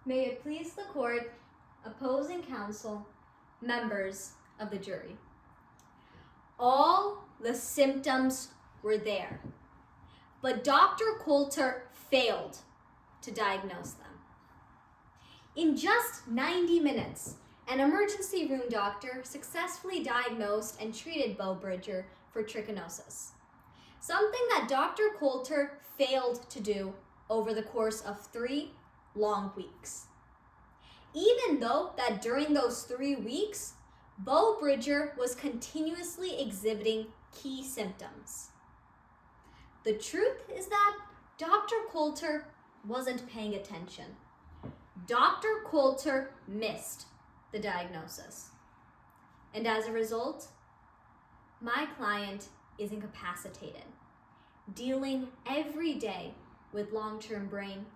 May it please the court, opposing counsel, members of the jury. All the symptoms were there, but Dr. Coulter failed to diagnose them. In just 90 minutes, an emergency room doctor successfully diagnosed and treated Beau Bridger for trichinosis, something that Dr. Coulter failed to do over the course of 3 long weeks. Even though that during those 3 weeks, Beau Bridger was continuously exhibiting key symptoms. The truth is that Dr. Coulter wasn't paying attention. Dr. Coulter missed the diagnosis. And as a result, my client is incapacitated, dealing every day with long-term brain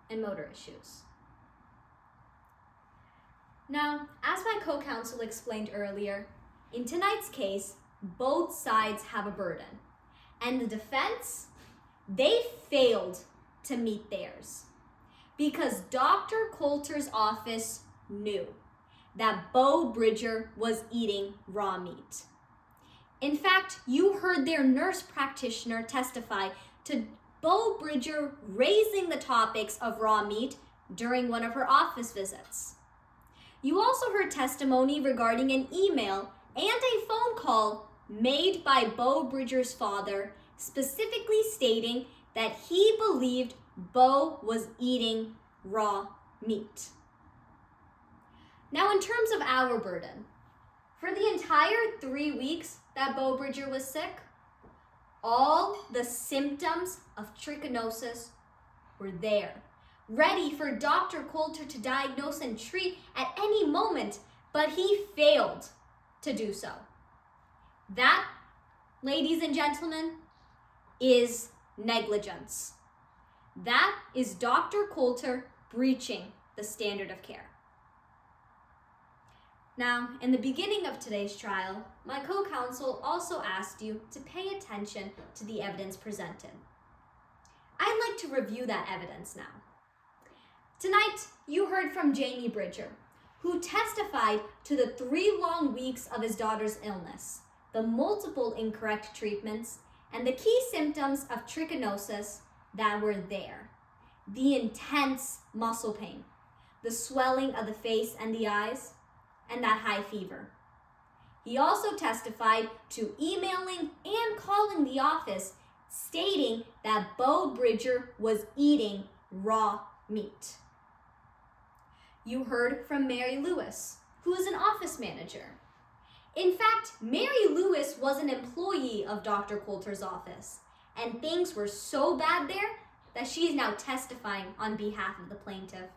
and motor issues. Now, as my co-counsel explained earlier, in tonight's case, both sides have a burden, and the defense, they failed to meet theirs because Dr. Coulter's office knew that Beau Bridger was eating raw meat. In fact, you heard their nurse practitioner testify to Beau Bridger raising the topics of raw meat during one of her office visits. You also heard testimony regarding an email and a phone call made by Beau Bridger's father, specifically stating that he believed Beau was eating raw meat. Now, in terms of our burden, for the entire 3 weeks that Beau Bridger was sick, all the symptoms of trichinosis were there, ready for Dr. Coulter to diagnose and treat at any moment, but he failed to do so. That, ladies and gentlemen, is negligence. That is Dr. Coulter breaching the standard of care. Now, in the beginning of today's trial, my co-counsel also asked you to pay attention to the evidence presented. I'd like to review that evidence now. Tonight, you heard from Jamie Bridger, who testified to the 3 long weeks of his daughter's illness, the multiple incorrect treatments, and the key symptoms of trichinosis that were there. The intense muscle pain, the swelling of the face and the eyes, and that high fever. He also testified to emailing and calling the office stating that Beau Bridger was eating raw meat. You heard from Mary Lewis, who is an office manager. In fact, Mary Lewis was an employee of Dr. Coulter's office, and things were so bad there that she is now testifying on behalf of the plaintiff.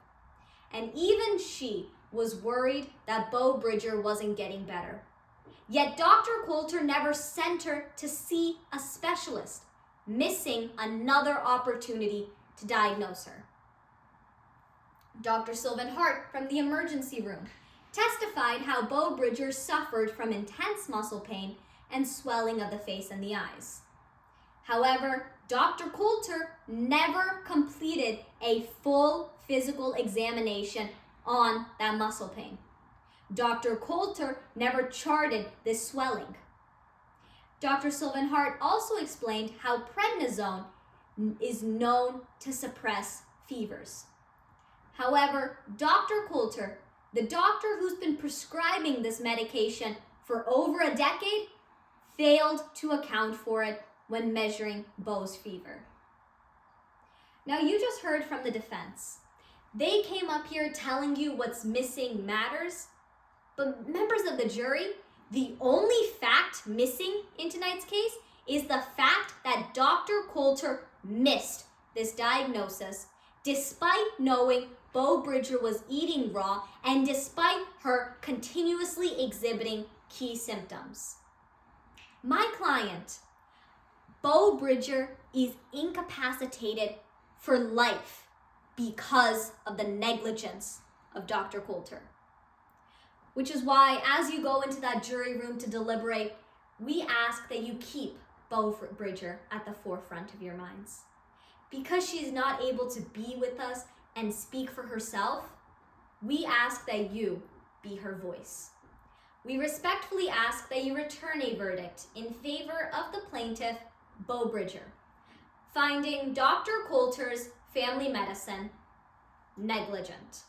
And even she was worried that Beau Bridger wasn't getting better. Yet Dr. Coulter never sent her to see a specialist, missing another opportunity to diagnose her. Dr. Sylvan Hart from the emergency room testified how Beau Bridger suffered from intense muscle pain and swelling of the face and the eyes. However, Dr. Coulter never completed a full physical examination on that muscle pain. Dr. Coulter never charted this swelling. Dr. Sylvan Hart also explained how prednisone is known to suppress fevers. However, Dr. Coulter, the doctor who's been prescribing this medication for over a decade, failed to account for it when measuring Beau's fever. Now, you just heard from the defense. They came up here telling you what's missing matters, but members of the jury, the only fact missing in tonight's case is the fact that Dr. Coulter missed this diagnosis despite knowing Beau Bridger was eating raw and despite her continuously exhibiting key symptoms. My client, Beau Bridger, is incapacitated for life because of the negligence of Dr. Coulter. Which is why, as you go into that jury room to deliberate, we ask that you keep Beau Bridger at the forefront of your minds. Because she's not able to be with us, and speak for herself, we ask that you be her voice. We respectfully ask that you return a verdict in favor of the plaintiff, Beau Bridger, finding Dr. Coulter's family medicine negligent.